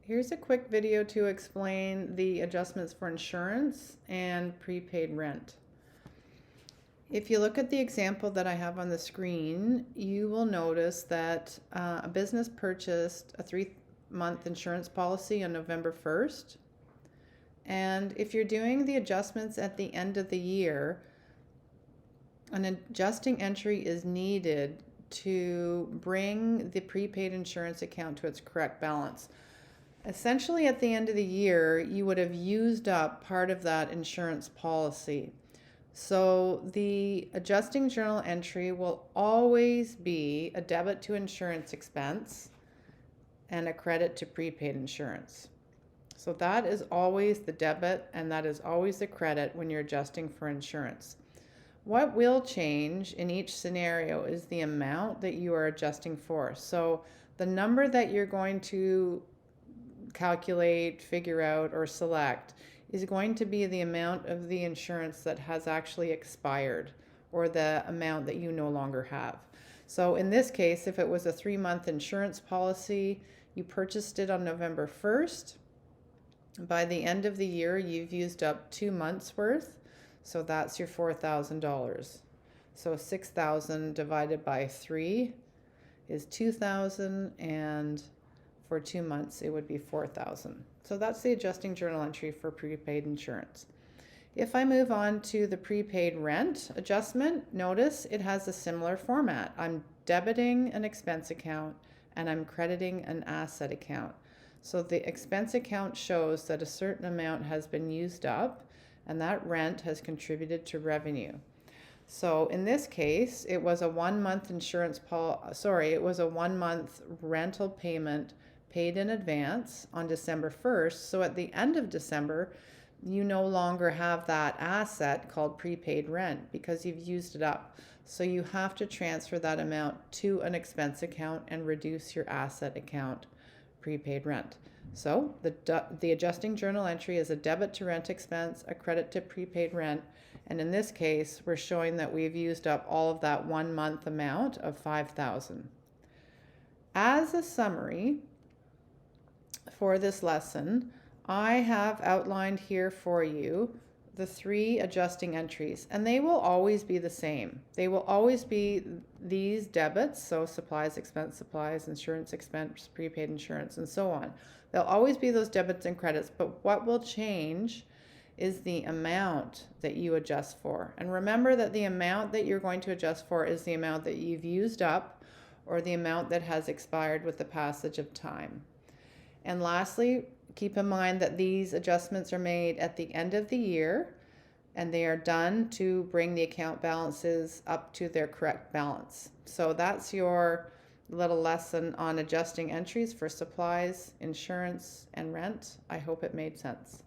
Here's a quick video to explain the adjustments for insurance and prepaid rent. If you look at the example that I have on the screen, you will notice that a business purchased a 3-month insurance policy on November 1st. And if you're doing the adjustments at the end of the year, an adjusting entry is needed to bring the prepaid insurance account to its correct balance. Essentially, at the end of the year, you would have used up part of that insurance policy. So the adjusting journal entry will always be a debit to insurance expense and a credit to prepaid insurance. So that is always the debit and that is always the credit when you're adjusting for insurance. What will change in each scenario is the amount that you are adjusting for. So the number that you're going to calculate, figure out, or select is going to be the amount of the insurance that has actually expired or the amount that you no longer have. So in this case, if it was a 3-month insurance policy, you purchased it on November 1st. By the end of the year, you've used up 2 months worth. So that's your $4,000. So 6,000 divided by 3 is 2,000, and for 2 months it would be 4,000. So that's the adjusting journal entry for prepaid insurance. If I move on to the prepaid rent adjustment, notice it has a similar format. I'm debiting an expense account and I'm crediting an asset account. So the expense account shows that a certain amount has been used up and that rent has contributed to revenue. So in this case, it was a 1-month it was a 1-month rental payment paid in advance on December 1st. So at the end of December, you no longer have that asset called prepaid rent because you've used it up. So you have to transfer that amount to an expense account and reduce your asset account prepaid rent. So the adjusting journal entry is a debit to rent expense, a credit to prepaid rent, and in this case, we're showing that we've used up all of that 1-month amount of 5,000. As a summary for this lesson, I have outlined here for you the 3 adjusting entries, and they will always be the same. They will always be these debits, so supplies, expense, supplies, insurance expense, prepaid insurance, and so on. They'll always be those debits and credits, but what will change is the amount that you adjust for. And remember that the amount that you're going to adjust for is the amount that you've used up or the amount that has expired with the passage of time. And lastly, keep in mind that these adjustments are made at the end of the year and they are done to bring the account balances up to their correct balance. So that's your little lesson on adjusting entries for supplies, insurance, and rent. I hope it made sense.